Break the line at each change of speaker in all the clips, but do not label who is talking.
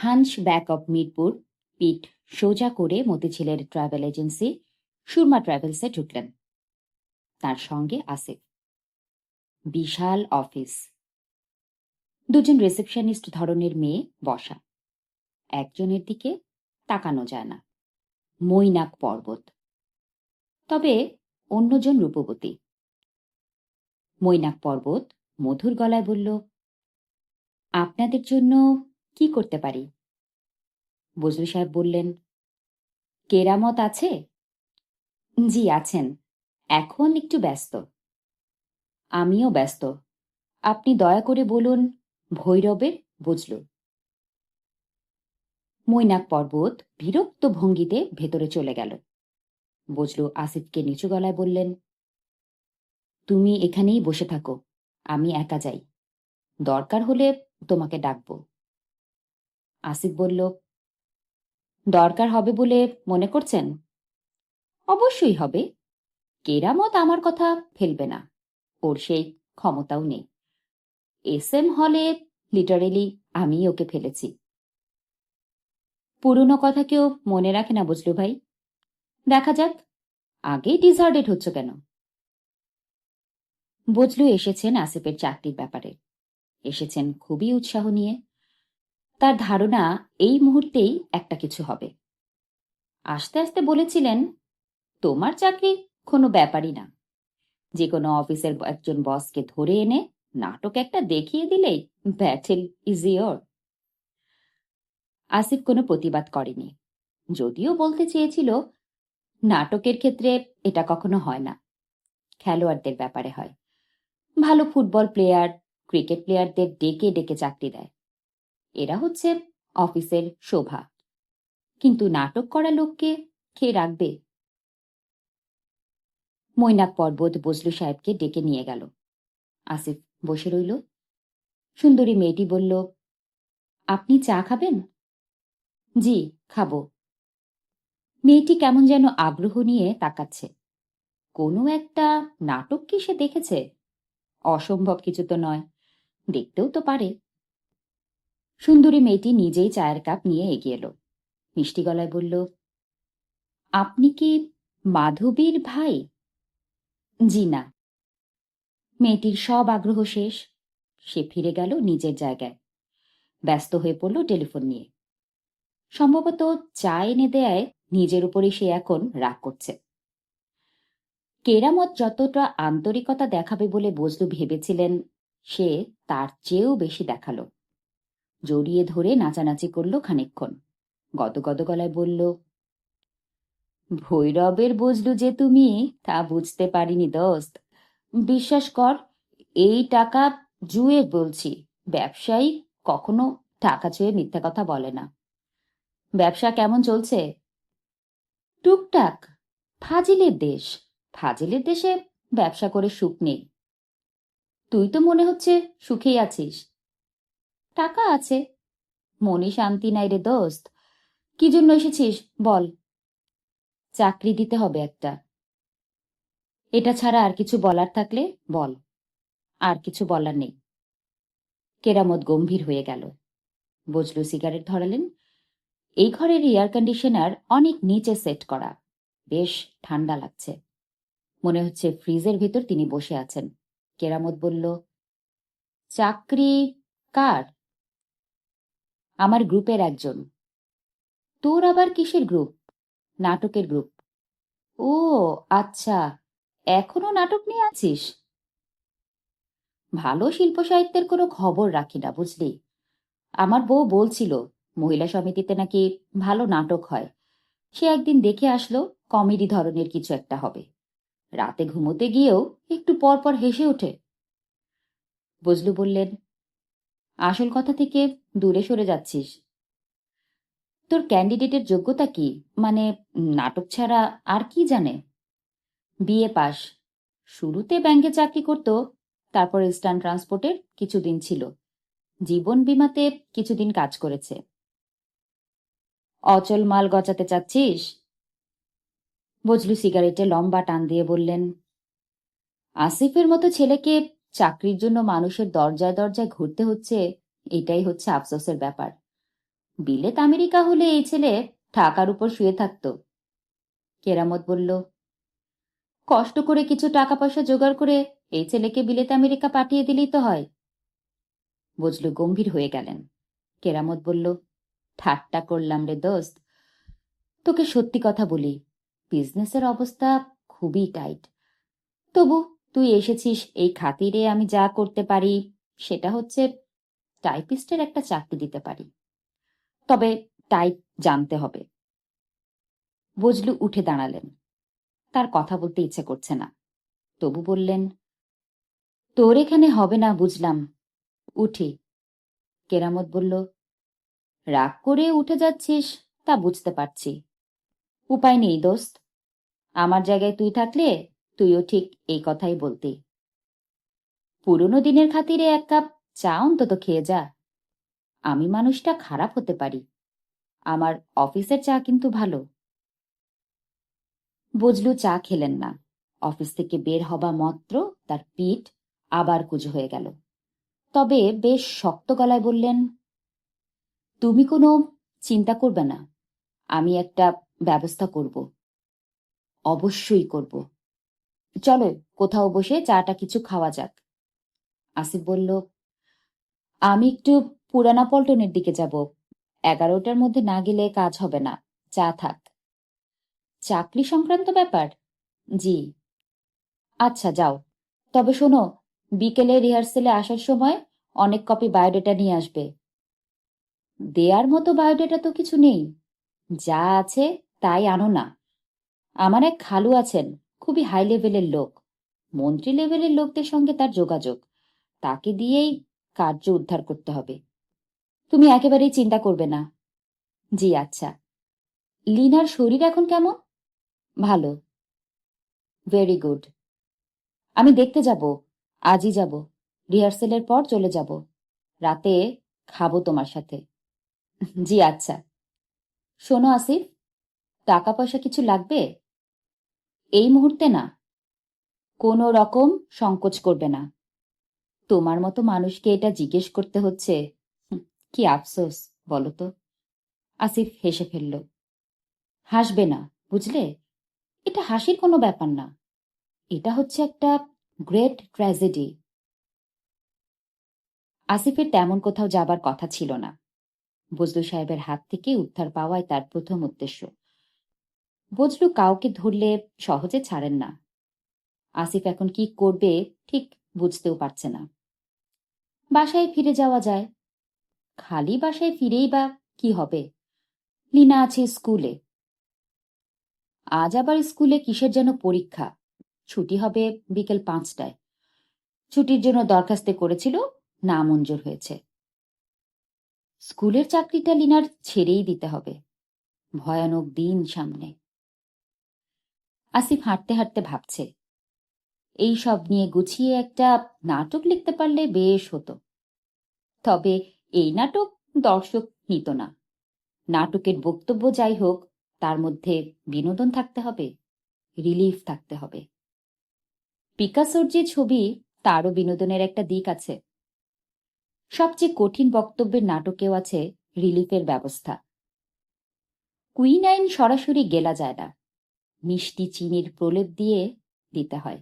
Hunch back of Mirpur পিঠ সোজা করে মতিঝিলের ট্রাভেল এজেন্সি সুরমা ট্রাভেলসে ঢুকলেন। তার সঙ্গে আসিফ। বিশাল অফিস, দুজন রিসেপশনিস্ট ধরনের মেয়ে বসা, একজনের দিকে তাকানো যায় না, মৈনাক পর্বত। তবে অন্যজন রূপবতী। মৈনাক পর্বত মধুর গলায় বলল, আপনাদের জন্য কি করতে পারি? বজলু সাহেব বললেন, কেরামত আছে? জি আছেন, এখন একটু ব্যস্ত। আমিও ব্যস্ত, আপনি দয়া করে বলুন ভৈরবের বজলু। মৈনাক পর্বত বিরক্ত ভঙ্গিতে ভেতরে চলে গেল। বজলু আসিফকে নিচু গলায় বললেন, তুমি এখানেই বসে থাকো, আমি একা যাই, দরকার হলে তোমাকে ডাকব। আসিফ বলল, দরকার হবে বলে মনে করছেন? অবশ্যই হবে, কেরামত আমার কথা ফেলবে না, ওর সেই ক্ষমতাও নেই। এসএম হলে লিটারেলি আমি ওকে ফেলেছি। পুরনো কথা কেউ মনে রাখে না বুঝলু ভাই, দেখা যাক আগেই ডিসার্ডেড হচ্ছ কেন? বজলু এসেছেন আসিফের চাকরির ব্যাপারে, এসেছেন খুবই উৎসাহ নিয়ে। তার ধারণা এই মুহূর্তেই একটা কিছু হবে। আস্তে আস্তে বলেছিলেন, তোমার চাকরি কোনো ব্যাপারই না, যে কোনো অফিসের একজন বসকে ধরে এনে নাটক একটা দেখিয়ে দিলেই ব্যাটেল ইজ ইয়োর। আসিফ কোনো প্রতিবাদ করেনি, যদিও বলতে চেয়েছিল নাটকের ক্ষেত্রে এটা কখনো হয় না, খেলোয়াড়দের ব্যাপারে হয়। ভালো ফুটবল প্লেয়ার, ক্রিকেট প্লেয়ারদের ডেকে ডেকে চাকরি দেয়, এরা হচ্ছে অফিসের শোভা। কিন্তু নাটক করা লোককে কে রাখবে? মৈনাক পর্বত বজলু সাহেবকে ডেকে নিয়ে গেল। আসিফ বসে রইল। সুন্দরী মেয়েটি বলল, আপনি চা খাবেন? জি, খাবো। মেয়েটি কেমন যেন আগ্রহ নিয়ে তাকাচ্ছে। কোনো একটা নাটক কি সে দেখেছে? অসম্ভব কিছু তো নয়, দেখতেও তো পারে। সুন্দরী মেয়েটি নিজেই চায়ের কাপ নিয়ে এগিয়ে এলো, মিষ্টি গলায় বলল, আপনি কি মাধবীর ভাই? জি না। মেয়েটির সব আগ্রহ শেষ, সে ফিরে গেল নিজের জায়গায়, ব্যস্ত হয়ে পড়ল টেলিফোন নিয়ে। সম্ভবত চা এনে দেয়ায় নিজের উপরই সে এখন রাগ করছে। কেরামত যতটা আন্তরিকতা দেখাবে বলে বজলু ভেবেছিলেন, সে তার চেয়েও বেশি দেখালো। জড়িয়ে ধরে নাচানাচি করল খানিকক্ষণ, গদগদ গলায় বলল, ভৈরবের বজলু যে তুমি তা বুঝতে পারিনি দোস্ত। বিশ্বাস কর, এই টাকা জুয়ে বলছি, ব্যবসায়ী কখনো টাকা ছুঁয়ে মিথ্যা কথা বলে না। ব্যবসা কেমন চলছে? টুকটাক, ফাজিলের দেশ, ফাজিলের দেশে ব্যবসা করে সুখ নেই। তুই তো মনে হচ্ছে সুখেই আছিস। টাকা আছে, মনে শান্তি নাই রে দোস্ত। কি জন্য এসেছিস বল? চাকরি দিতে হবে একটা। এটা ছাড়া আর কিছু বলার থাকলে বল। আর কিছু বলার নেই। কেরামত গম্ভীর হয়ে গেল। বজলু সিগারেট ধরালেন। এই ঘরের এয়ার কন্ডিশনার অনেক নিচে সেট করা, বেশ ঠান্ডা লাগছে, মনে হচ্ছে ফ্রিজের ভেতর তিনি বসে আছেন। কেরামত বলল, চাকরি কার? আমার গ্রুপের একজন। তোর আবার কিসের গ্রুপ? নাটকের গ্রুপ। ও আচ্ছা, এখনো নাটক নিয়ে আছিস? ভালো শিল্প সাহিত্যের কোনো খবর রাখি না বুঝলি। আমার বউ বলছিল মহিলা সমিতিতে নাকি ভালো নাটক হয়, সে একদিন দেখে আসলো, কমেডি ধরনের কিছু একটা হবে। রাতে ঘুমোতে গিয়েও একটু পর পর হেসে ওঠে। বজলু বললেন, আসল কথা থেকে দূরে সরে যাচ্ছিস। তোর ক্যান্ডিডেটের যোগ্যতা কি, মানে নাটক ছাড়া আর কি জানে? বিএ পাস, শুরুতে ব্যাংকে চাকরি করত, তারপর ইস্টার্ন ট্রান্সপোর্টের কিছুদিন ছিল, জীবন বীমাতে কিছুদিন কাজ করেছে। অচল মাল গচাতে চাচ্ছিস? বজলু সিগারেটে লম্বা টান দিয়ে বললেন, আসিফের মতো ছেলেকে চাকরির জন্য মানুষের দরজায় দরজায় ঘুরতে হচ্ছে, এটাই হচ্ছে আফসোসের ব্যাপার। বিলেত আমেরিকা হলে এই ছেলে টাকার উপর শুয়ে থাকতো। কেরামত বলল, কষ্ট করে কিছু টাকা পয়সা জোগাড় করে এই ছেলেকে বিলেত আমেরিকা পাঠিয়ে দিলেই তো হয়। বজলু গম্ভীর হয়ে গেলেন। কেরামত বলল, ঠাট্টা করলাম রে দোস্ত। তোকে সত্যি কথা বলি, বিজনেসের অবস্থা খুবই টাইট। তবু তুই এসেছিস এই খাতিরে আমি যা করতে পারি সেটা হচ্ছে টাইপিস্টের একটা চাকরি দিতে পারি। তবে টাইপ জানতে হবে। বজলু উঠে দাঁড়ালেন। তার কথা বলতে ইচ্ছে করছে না, তবু বললেন, তোর এখানে হবে না বুঝলাম, উঠি। কেরামত বলল, রাগ করে উঠে যাচ্ছিস তা বুঝতে পারছি। উপায় নেই দোস্ত, আমার জায়গায় তুই থাকলে তুইও ঠিক এই কথাই বলতি। পুরনো দিনের খাতিরে এক কাপ চা অন্তত খেয়ে যা। আমি মানুষটা খারাপ হতে পারি, আমার অফিসের চা কিন্তু ভালো। বজলু চা খেলেন না। অফিস থেকে বের হবা মাত্র তার পিঠ আবার কুঁজো হয়ে গেল। তবে বেশ শক্ত গলায় বললেন, তুমি কোনো চিন্তা করবে না, আমি একটা ব্যবস্থা করব। অবশ্যই করব। চলো কোথাও বসে চাটা কিছু খাওয়া যাক। আসিফ বলল, আমি একটু পুরানা পল্টনের দিকে যাব, 11টার মধ্যে না গেলে কাজ হবে না। চা থাক। চাকরি সংক্রান্ত ব্যাপার? জি। আচ্ছা যাও, তবে শোনো, বিকেলে রিহার্সেলে আসার সময় অনেক কপি বায়োডেটা নিয়ে আসবে। দেয়ার মতো বায়োডেটা তো কিছু নেই, যা আছে তাই আনো না। আমার এক খালু আছেন, খুবই হাই লেভেলের লোক, মন্ত্রী লেভেলের লোকদের সঙ্গে তার যোগাযোগ, তাকে দিয়েই কার্য উদ্ধার করতে হবে। তুমি একেবারেই চিন্তা করবে না। জি আচ্ছা। লিনার শরীর এখন কেমন? ভালো। Very good. আমি দেখতে যাব, আজই যাব। রিহার্সেলের পর চলে যাব, রাতে খাবো তোমার সাথে। জি আচ্ছা। শোনো আসিফ, টাকা পয়সা কিছু লাগবে? এই মুহূর্তে না। কোনো রকম সংকোচ করবে না। তোমার মতো মানুষকে এটা জিজ্ঞেস করতে হচ্ছে, কি আফসোস বলো তো। আসিফ হেসে ফেলল। হাসবে না, বুঝলে? এটা হাসির কোনো ব্যাপার না, এটা হচ্ছে একটা গ্রেট ট্র্যাজেডি। আসিফের তেমন কোথাও যাবার কথা ছিল না। বজলু সাহেবের হাত থেকে উদ্ধার পাওয়াই তার প্রথম উদ্দেশ্য। বজলু কাউকে ধরলে সহজে ছাড়েন না। আসিফ এখন কি করবে ঠিক বুঝতেও পারছে না। বাসায় ফিরে যাওয়া যায়। খালি বাসায় ফিরেই বা কি হবে? লিনা আছে স্কুলে। আজ আবার স্কুলে কিসের যেন পরীক্ষা, ছুটি হবে বিকেল 5টায়। ছুটির জন্য দরখাস্ত করেছিল, নামঞ্জুর হয়েছে। স্কুলের চাকরিটা লিনার ছেড়েই দিতে হবে। ভয়ানক দিন সামনে। আসিফ হাঁটতে হাঁটতে ভাবছে, এই সব নিয়ে গুছিয়ে একটা নাটক লিখতে পারলে বেশ হতো। তবে এই নাটক দর্শক নিত না। নাটকের বক্তব্য যাই হোক, তার মধ্যে বিনোদন থাকতে হবে, রিলিফ থাকতে হবে। পিকাসোর যে ছবি, তারও বিনোদনের একটা দিক আছে। সবচেয়ে কঠিন বক্তব্যের নাটকেও আছে রিলিফের ব্যবস্থা। কুইনাইন সরাসরি গেলা যায় না, মিষ্টি চিনির প্রলেপ দিয়ে দিতে হয়।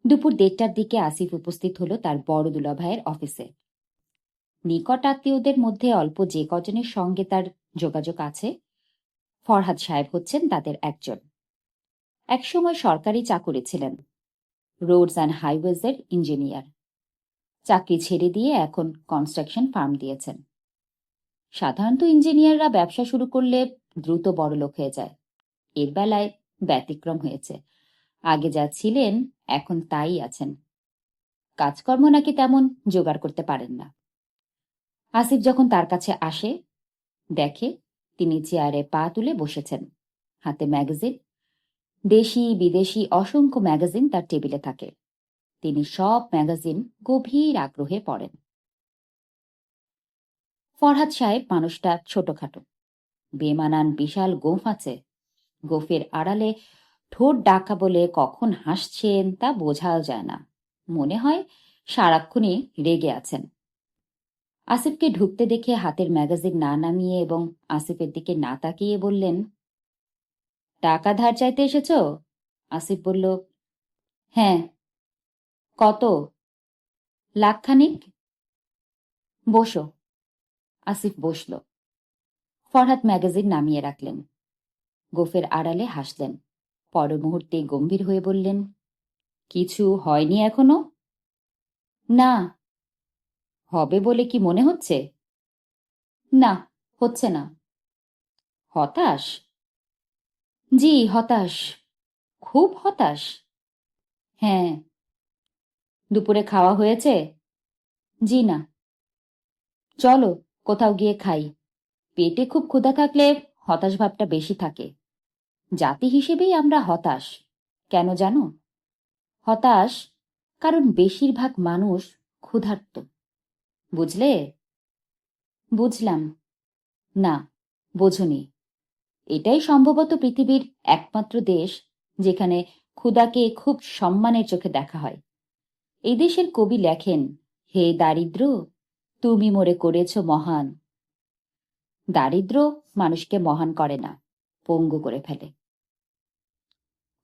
দুপুর 1:30টার দিকে আসিফ উপস্থিত হলো তার বড় দুলাভাইয়ের অফিসে। নিকট আত্মীয়দের মধ্যে অল্প যে কজনের সঙ্গে তার যোগাযোগ আছে, ফরহাদ সাহেব হচ্ছেন তাদের একজন। একসময় সরকারি চাকুরি ছিলেন, রোডস অ্যান্ড হাইওয়েজের ইঞ্জিনিয়ার। চাকরি ছেড়ে দিয়ে এখন কনস্ট্রাকশন ফার্ম দিয়েছেন। সাধারণত ইঞ্জিনিয়াররা ব্যবসা শুরু করলে দ্রুত বড়লোক হয়ে যায়। এর বেলায় ব্যতিক্রম হয়েছে। আগে যা ছিলেন এখন তাই আছেন। কাজকর্ম নাকি তেমন জোগাড় করতে পারেন না। আসিফ যখন তার কাছে আসে, দেখে তিনি চেয়ারে পা তুলে বসেছেন, হাতে ম্যাগাজিন। দেশি বিদেশি অসংখ্য ম্যাগাজিন তার টেবিলে থাকে। তিনি সব ম্যাগাজিন গভীর আগ্রহে পড়েন। ফরহাদ সাহেব মানুষটা ছোটখাটো, বেমানান বিশাল গোঁফ আছে। গোঁফের আড়ালে ঠোঁট ডাকা বলে কখন হাসছেন তা বোঝা যায় না। মনে হয় সারাক্ষণই রেগে আছেন। আসিফকে ঢুকতে দেখে হাতের ম্যাগাজিন না নামিয়ে এবং আসিফের দিকে না তাকিয়ে বললেন, টাকা ধার চাইতে এসেছ? আসিফ বলল, হ্যাঁ। কত? লাখখানিক। বসো। আসিফ বসল। ফরহাদ ম্যাগাজিন নামিয়ে রাখলেন। গোফের আড়ালে হাসলেন। পর মুহূর্তে গম্ভীর হয়ে বললেন, কিছু হয়নি এখনো? না। হবে বলে কি মনে হচ্ছে? না, হচ্ছে না। হতাশ? জি, হতাশ। খুব হতাশ। হ্যাঁ। দুপুরে খাওয়া হয়েছে? জি না। চলো কোথাও গিয়ে খাই। পেটে খুব ক্ষুধা থাকলে হতাশ ভাবটা বেশি থাকে। জাতি হিসেবেই আমরা হতাশ। কেন জানো? হতাশ কারণ বেশিরভাগ মানুষ ক্ষুধার্ত। বুঝলে? বুঝলাম। না, বোঝনি। এটাই সম্ভবত পৃথিবীর একমাত্র দেশ যেখানে ক্ষুধাকে খুব সম্মানের চোখে দেখা হয়। এই দেশের কবি লেখেন, হে দারিদ্র, তুমি মোরে করেছ মহান। দারিদ্র মানুষকে মহান করে না, পঙ্গু করে ফেলে।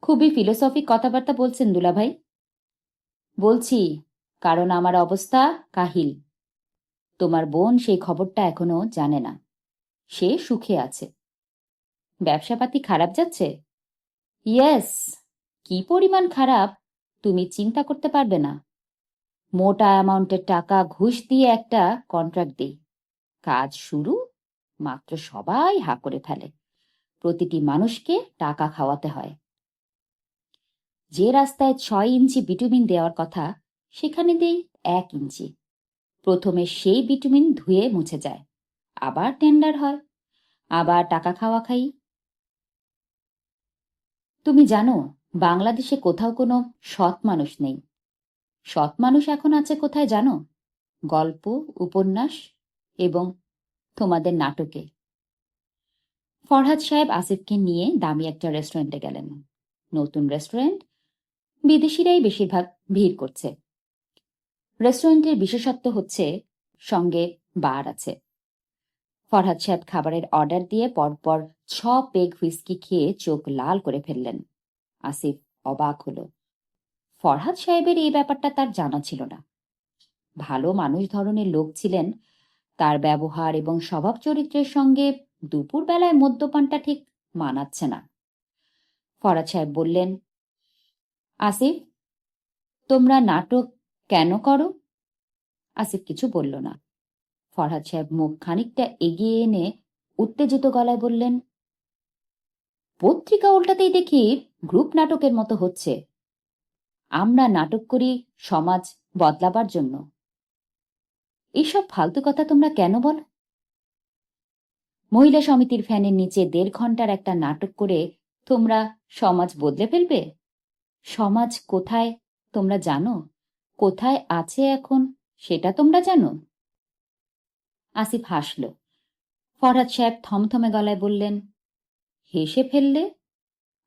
খুবই ফিলোসফিক কথাবার্তা বলছেন দুলাভাই। বলছি, কারণ আমার অবস্থা কাহিল। তোমার বোন সেই খবরটা এখনো জানে না। সে সুখে আছে। ব্যবসাপাতি খারাপ যাচ্ছে? ইয়েস। কি পরিমাণ খারাপ তুমি চিন্তা করতে পারবে না। মোটা অ্যামাউন্টের টাকা ঘুষ দিয়ে একটা কন্ট্রাক্ট দিই। কাজ শুরু, মাত্র সবাই হা করে ফেলে। প্রতিটি মানুষকে টাকা খাওয়াতে হয়। যে রাস্তায় 6 ইঞ্চি বিটুমিন দেওয়ার কথা সেখানে দেই 1 ইঞ্চি। প্রথমে সেই বিটুমিন ধুয়ে মুছে যায়, আবার টেন্ডার হয়, আবার টাকা খাওয়া খাই। তুমি জানো বাংলাদেশে কোথাও কোনো সৎ মানুষ নেই। সৎ মানুষ এখন আছে কোথায় জানো? গল্প, উপন্যাস এবং তোমাদের নাটকে। ফরহাদ সাহেব আসিফকে নিয়ে দামি একটা রেস্টুরেন্টে গেলেন। নতুন রেস্টুরেন্ট, বিদেশিরাই বেশিরভাগ ভিড় করছে। রেস্টুরেন্টের বিশেষত্ব হচ্ছে সঙ্গে বার আছে। ফরহাদ সাহেব খাবারের অর্ডার দিয়ে পরপর 6 পেগ হুইস্কি খেয়ে চোখ লাল করে ফেললেন। আসিফ অবাক হল। ফরহাদ সাহেবের এই ব্যাপারটা তার জানা ছিল না। ভালো মানুষ ধরনের লোক ছিলেন, তার ব্যবহার এবং স্বভাব চরিত্রের সঙ্গে দুপুর বেলায় মদ্যপানটা ঠিক মানাচ্ছে না। ফরহাদ সাহেব বললেন, আসিফ, তোমরা নাটক কেন করো? আসিফ কিছু বলল না। ফরহাদ সাহেব মুখ খানিকটা এগিয়ে এনে উত্তেজিত গলায় বললেন, পত্রিকা উল্টাতেই দেখি গ্রুপ নাটকের মতো হচ্ছে। আমরা নাটক করি সমাজ বদলাবার জন্য। এইসব ফালতু কথা তোমরা কেন বলো? মহিলা সমিতির ফ্যানের নিচে 1.5 ঘন্টার একটা নাটক করে তোমরা সমাজ বদলে ফেলবে? সমাজ কোথায় তোমরা জানো? কোথায় আছে এখন সেটা তোমরা জানো? আসিফ হাসল। ফরহাদ সাহেব থমথমে গলায় বললেন, হেসে ফেললে?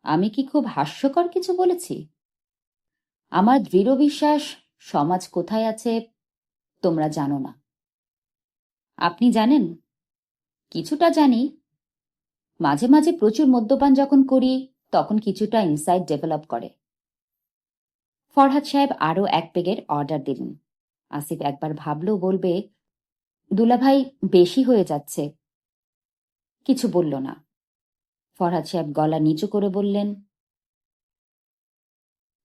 আমি কি খুব হাস্যকর কিছু বলেছি? আমার দৃঢ় বিশ্বাস সমাজ কোথায় আছে তোমরা জানো না। আপনি জানেন? কিছুটা জানি। মাঝে মাঝে প্রচুর মদ্যপান যখন করি তখন কিছুটা ইনসাইট ডেভেলপ করে। ফরহাদ সাহেব আরো 1 পেগের অর্ডার দিলেন। আসিফ একবার ভাবলেও বলবে, দুলাভাই বেশি হয়ে যাচ্ছে। কিছু বলল না। ফরহাদ সাহেব গলা নিচু করে বললেন,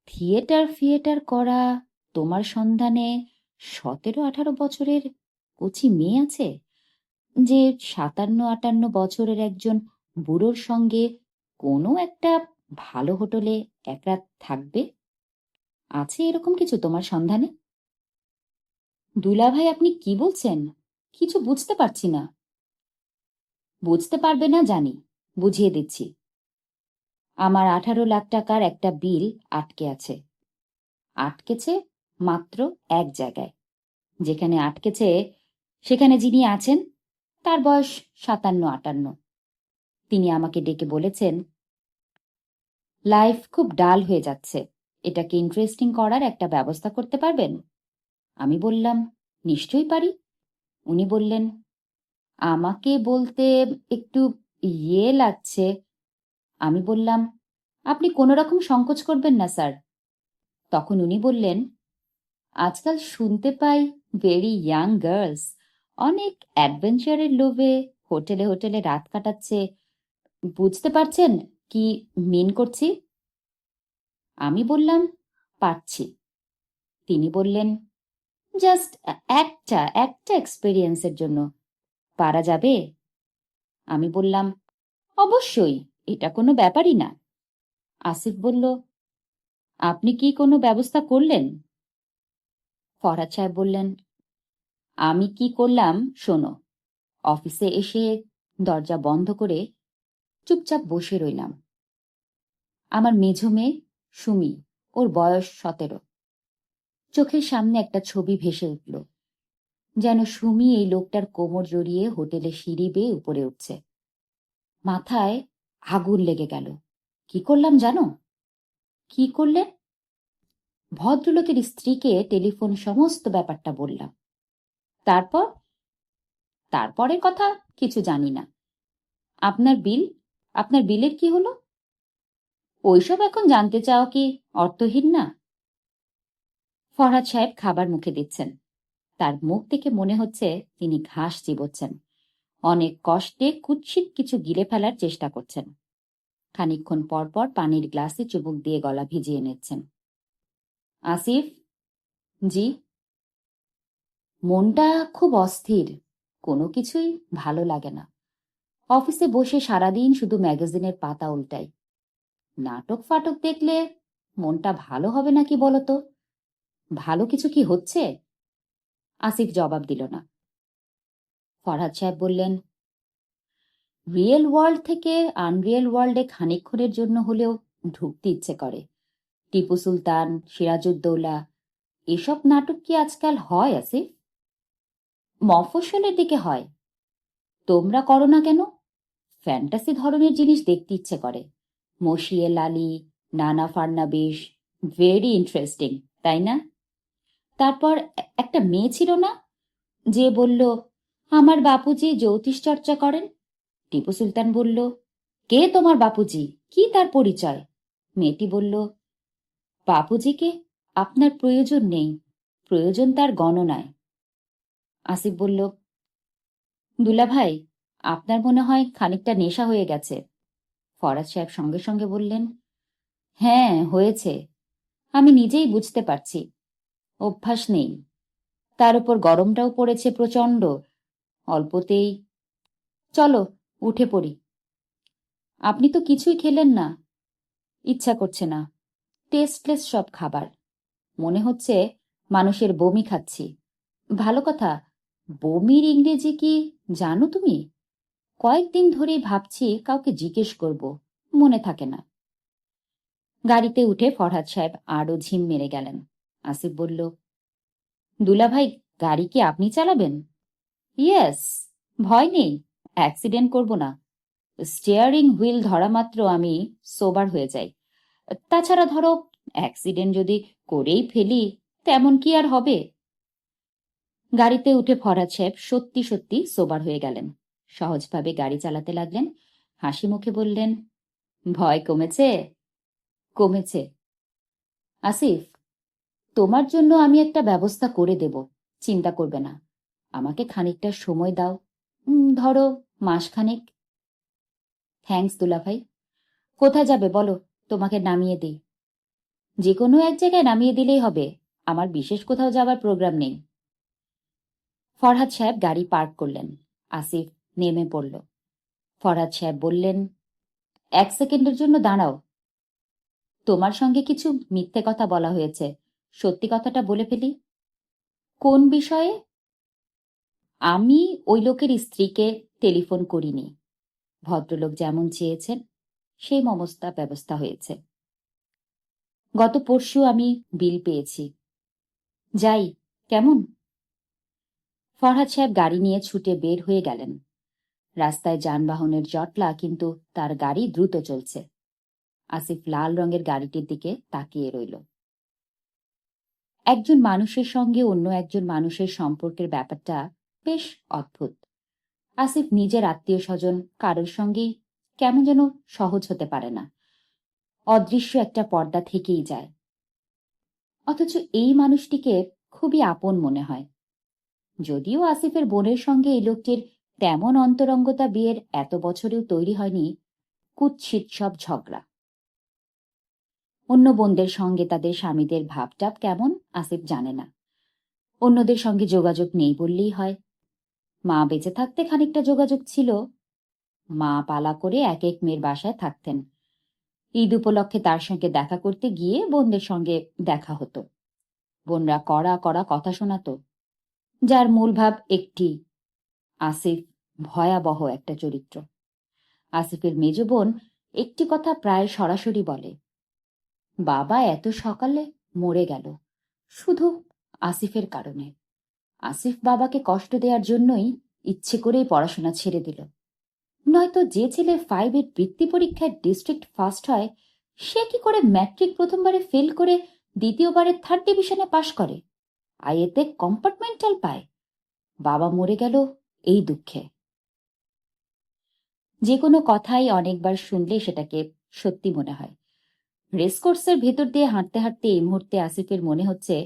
থিয়েটার ফিয়েটার করা তোমার সন্ধানে 17-18 বছরের কচি মেয়ে আছে যে 57-58 বছরের একজন বুড়োর সঙ্গে কোনো একটা ভালো হোটেলে এক রাত থাকবে? আছে এরকম কিছু তোমার সন্ধানে? দুলাভাই আপনি কি বলছেন? কিছু বুঝতে পারছি না। বুঝতে পারবে না জানি, বুঝিয়ে দিচ্ছি। আমার 18 লাখ টাকার একটা বিল আটকে আছে। আটকেছে মাত্র এক জায়গায়। যেখানে আটকেছে সেখানে যিনি আছেন তার বয়স 57-58। তিনি আমাকে ডেকে বলেছেন, লাইফ খুব ডাল হয়ে যাচ্ছে, এটাকে ইন্টারেস্টিং করার একটা ব্যবস্থা করতে পারবেন? আমি বললাম, নিশ্চয়ই পারি। উনি বললেন, আমাকে বলতে একটু ইয়ে লাগছে। আমি বললাম, আপনি কোনো রকম সংকোচ করবেন না স্যার। তখন উনি বললেন, আজকাল শুনতে পাই ভেরি ইয়াং গার্লস অনেক অ্যাডভেঞ্চারের লোভে হোটেলে হোটেলে রাত কাটাচ্ছে। বুঝতে পারছেন কি মিন করছি? আমি বললাম, পারছি। তিনি বললেন, জাস্ট একটা একটা এক্সপেরিয়েন্সের জন্য পারা যাবে? আমি বললাম, অবশ্যই, এটা কোনো ব্যাপারই না। আসিফ বলল, আপনি কি কোনো ব্যবস্থা করলেন? ফরহাদ সাহেব বললেন, আমি কি করলাম শোনো। অফিসে এসে দরজা বন্ধ করে চুপচাপ বসে রইলাম। আমার মেঝো মেয়ে সুমি, ওর বয়স 17। চোখের সামনে একটা ছবি ভেসে উঠল, যেন সুমি এই লোকটার কোমর জড়িয়ে হোটেলে সিঁড়ি বেয়ে উপরে উঠছে। মাথায় আগুন লেগে গেল। কি করলাম জানো? কি করলেন? ভদ্রলোকের স্ত্রীকে টেলিফোন সমস্ত ব্যাপারটা বললাম। তারপর? তারপরের কথা কিছু জানি না। আপনার বিল? আপনার বিলের কি হলো? ওইসব এখন জানতে চাও কি অর্থহীন না? ফরহাদ সাহেব খাবার মুখে দিচ্ছেন। তার মুখ থেকে মনে হচ্ছে তিনি ঘাস চিবোচ্ছেন। অনেক কষ্টে কুৎসিত কিছু গিলে ফেলার চেষ্টা করছেন। খানিকক্ষণ পরপর পানির গ্লাসে চুমুক দিয়ে গলা ভিজিয়ে নিচ্ছেন। আসিফ? জি? মনটা খুব অস্থির, কোনো কিছুই ভালো লাগে না। অফিসে বসে সারাদিন শুধু ম্যাগাজিনের পাতা উল্টাই। নাটক ফাটক দেখলে মনটা ভালো হবে নাকি বলতো? ভালো কিছু কি হচ্ছে? আসিফ জবাব দিল না। ফরহাদ সাহেব বললেন, রিয়েল ওয়ার্ল্ড থেকে আনরিয়েল ওয়ার্ল্ডে খানিকক্ষণের জন্য হলেও ঢুকতে ইচ্ছে করে। টিপু সুলতান, সিরাজউদ্দৌলা, এসব নাটক কি আজকাল হয় আসিফ? মফস্বলের দিকে হয়। তোমরা করো না কেন? ফ্যান্টাসি ধরনের জিনিস দেখতে ইচ্ছে করে। মসিয়ে লালি, নানা ফার্নাবিশ, ভেরি ইন্টারেস্টিং, তাই না? তারপর একটা মেয়ে ছিল না, যে বলল, আমার বাপুজি জ্যোতিষ চর্চা করেন। টিপু সুলতান বলল, কে তোমার বাপুজি, কি তার পরিচয়? মেয়েটি বলল, বাপুজিকে আপনার প্রয়োজন নেই, প্রয়োজন তার গণনায়। আসিফ বলল, দুলাভাই, আপনার মনে হয় খানিকটা নেশা হয়ে গেছে। ফরাজ সাহেব সঙ্গে সঙ্গে বললেন, হ্যাঁ হয়েছে, আমি নিজেই বুঝতে পারছি। অভ্যাস নেই, তার উপর গরমটাও পড়েছে প্রচণ্ড। অল্পতেই। চলো উঠে পড়ি। আপনি তো কিছুই খেলেন না। ইচ্ছা করছে না। টেস্টলেস সব খাবার। মনে হচ্ছে মানুষের বমি খাচ্ছি। ভালো কথা, বমির ইংরেজি কি জানো তুমি? কয়েকদিন ধরেই ভাবছি কাউকে জিজ্ঞেস করব, মনে থাকে না। গাড়িতে উঠে ফরহাদ সাহেব আরো ঝিম মেরে গেলেন। আসিফ বলল, দুলাভাই, গাড়ি কি আপনি চালাবেন? ইয়েস। ভয় নেই, অ্যাক্সিডেন্ট করব না। স্টিয়ারিং হুইল ধরা মাত্র আমি সোবার হয়ে যাই। তাছাড়া ধরো, অ্যাক্সিডেন্ট যদি করেই ফেলি, তেমন কি আর হবে? গাড়িতে উঠে ফরহাদ সাহেব সত্যি সত্যি সোবার হয়ে গেলেন। সহজভাবে গাড়ি চালাতে লাগলেন। হাসি মুখে বললেন, ভয় কমেছে? কমেছে। আসিফ, তোমার জন্য আমি একটা ব্যবস্থা করে দেব, চিন্তা করবে না। আমাকে খানিকটা সময় দাও, ধরো মাসখানেক। থ্যাঙ্কস দুলাভাই। কোথায় যাবে বলো, তোমাকে নামিয়ে দিই। যে কোনো এক জায়গায় নামিয়ে দিলেই হবে, আমার বিশেষ কোথাও যাবার প্রোগ্রাম নেই। ফরহাদ সাহেব গাড়ি পার্ক করলেন। আসিফ নেমে পড়ল। ফরহাদ সাহেব বললেন, এক সেকেন্ডের জন্য দাঁড়াও। তোমার সঙ্গে কিছু মিথ্যে কথা বলা হয়েছে, সত্যি কথাটা বলে ফেলি। কোন বিষয়ে? আমি ওই লোকের স্ত্রীকে টেলিফোন করিনি। ভদ্রলোক যেমন চেয়েছেন সেই মমস্তা ব্যবস্থা হয়েছে। গত পরশু আমি বিল পেয়েছি। যাই কেমন? ফরহাদ সাহেব গাড়ি নিয়ে ছুটে বের হয়ে গেলেন। রাস্তায় যানবাহনের জটলা, কিন্তু তার গাড়ি দ্রুত চলছে। আসিফ লাল রঙের গাড়িটির দিকে তাকিয়ে রইল। একজন মানুষের সঙ্গে অন্য একজন মানুষের সম্পর্কের ব্যাপারটা বেশ অদ্ভুত। আসিফ নিজের আত্মীয় স্বজন কারোর সঙ্গেই কেমন যেন সহজ হতে পারে না। অদৃশ্য একটা পর্দা থেকেই যায়। অথচ এই মানুষটিকে খুবই আপন মনে হয়। যদিও আসিফের বোনের সঙ্গে এই লোকটির তেমন অন্তরঙ্গতা বিয়ের এত বছরেও তৈরি হয়নি, কুৎসিত সব ঝগড়া। অন্য বোনদের সঙ্গে তাদের স্বামীদের ভাবটাপ কেমন আসিফ জানে না। অন্যদের সঙ্গে যোগাযোগ নেই বললেই হয়। মা বেঁচে থাকতে খানিকটা যোগাযোগ ছিল। মা পালা করে এক এক মেয়ের বাসায় থাকতেন। ঈদ উপলক্ষে তার সঙ্গে দেখা করতে গিয়ে বোনদের সঙ্গে দেখা হতো। বোনরা কড়া কড়া কথা শোনাতো, যার মূল ভাব একটি: আসিফ ভয়াবহ একটা চরিত্র। আসিফের মেজ বোন একটি কথা প্রায় সরাসরি বলে, বাবা এত সকালে মরে গেল শুধু আসিফের কারণে। আসিফ বাবাকে কষ্ট দেওয়ার জন্যই ইচ্ছে করেই পড়াশোনা ছেড়ে দিল। নয়তো যে ছেলে 5-এর বৃত্তি পরীক্ষায় ডিস্ট্রিক্ট ফার্স্ট হয়, সে কি করে ম্যাট্রিক প্রথমবারে ফেল করে দ্বিতীয়বারে 3rd ডিভিশনে পাশ করে, আর এতে কম্পার্টমেন্টাল পায়? বাবা মরে গেল এই দুঃখে। যে কোনো কথাই অনেকবার শুনলে সেটাকে সত্যি মনে হয়। রেসকোর্সের ভেতর দিয়ে হাঁটতে হাঁটতে এই মুহূর্তে আসিফের মনে হচ্ছে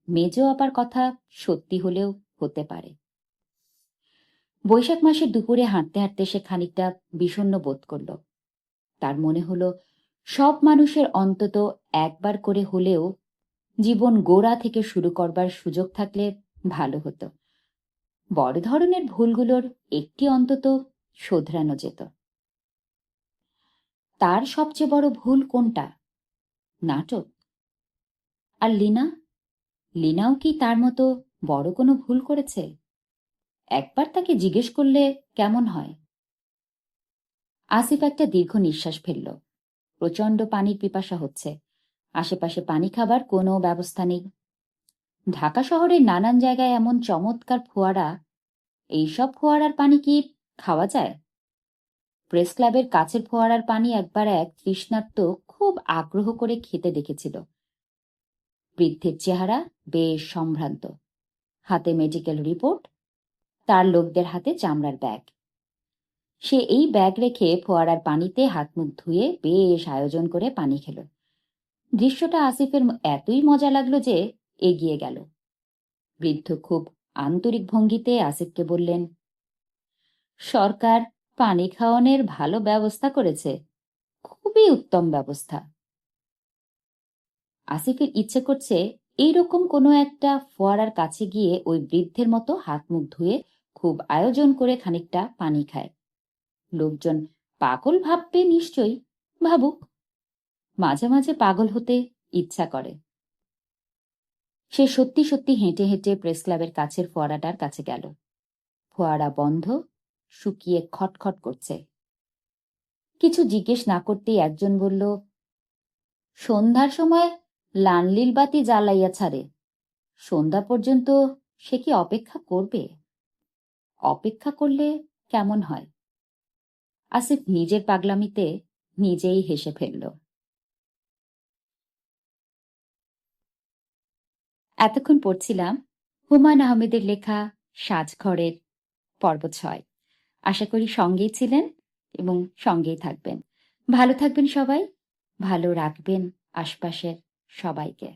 মেজ আপার কথা সত্যি হলেও হতে পারে। বৈশাখ মাসের দুপুরে হাঁটতে হাঁটতে সে খানিকটা বিষণ্ণ বোধ করল। তার মনে হলো সব মানুষের অন্তত একবার করে হলেও জীবন গোড়া থেকে শুরু করবার সুযোগ থাকলে ভালো হতো। বড় ধরনের ভুলগুলোর একটি অন্তত শোধরানো যেত। তার সবচেয়ে বড় ভুল কোনটা? নাটক। আর লিনাও কি তার মতো বড় কোনো ভুল করেছে? একবার তাকে জিজ্ঞেস করলে কেমন হয়? আসিফ একটা দীর্ঘ নিঃশ্বাস ফেলল। প্রচণ্ড পানির পিপাসা হচ্ছে। আশেপাশে পানি খাবার কোনো ব্যবস্থা নেই। ঢাকা শহরের নানান জায়গায় এমন চমৎকার ফোয়ারা, এইসব ফোয়ারার পানি কি খাওয়া যায়? প্রেস ক্লাবের কাছের ফোয়ারার পানি একবার এক তৃষ্ণার্ত খুব আগ্রহ করে খেতে দেখেছিল। বৃদ্ধের চেহারা বেশ সম্ভ্রান্ত, হাতে মেডিকেল রিপোর্ট, তার লোকদের হাতে চামড়ার ব্যাগ। সে এই ব্যাগ রেখে ফোয়ারার পানিতে হাত মুখ ধুয়ে বেশ আয়োজন করে পানি খেল। দৃশ্যটা আসিফের এতই মজা লাগলো যে এগিয়ে গেল। বৃদ্ধ খুব আন্তরিক ভঙ্গিতে আসিফকে বললেন, সরকার পানি খাওয়ানোর ভালো ব্যবস্থা করেছে, খুবই উত্তম ব্যবস্থা। আসিফের ইচ্ছে করছে এইরকম কোনো একটা ফোয়ারার কাছে গিয়ে ওই বৃদ্ধের মতো হাত মুখ ধুয়ে খুব আয়োজন করে খানিকটা পানি খায়। লোকজন পাগল ভাববে নিশ্চয়ই, ভাবুক। মাঝে মাঝে পাগল হতে ইচ্ছা করে। সে সত্যি সত্যি হেঁটে হেঁটে প্রেস ক্লাবের কাছের ফোয়ারাটার কাছে গেল। ফোয়ারা বন্ধ, শুকিয়ে খটখট করছে। কিছু জিজ্ঞেস না করতেই একজন বলল, সন্ধ্যার সময় লানলিল বাতি জ্বালাইয়া ছাড়ে, সন্ধ্যা পর্যন্ত সে কি অপেক্ষা করবে? অপেক্ষা করলে কেমন হয়? আসিফ নিজের পাগলামিতে নিজেই হেসে ফেলল। এতক্ষণ পড়ছিলাম হুমায়ুন আহমেদের লেখা সাজঘরের পর্ব 6। আশা করি সঙ্গেই ছিলেন এবং সঙ্গেই থাকবেন। ভালো থাকবেন সবাই, ভালো রাখবেন আশপাশের সবাইকে।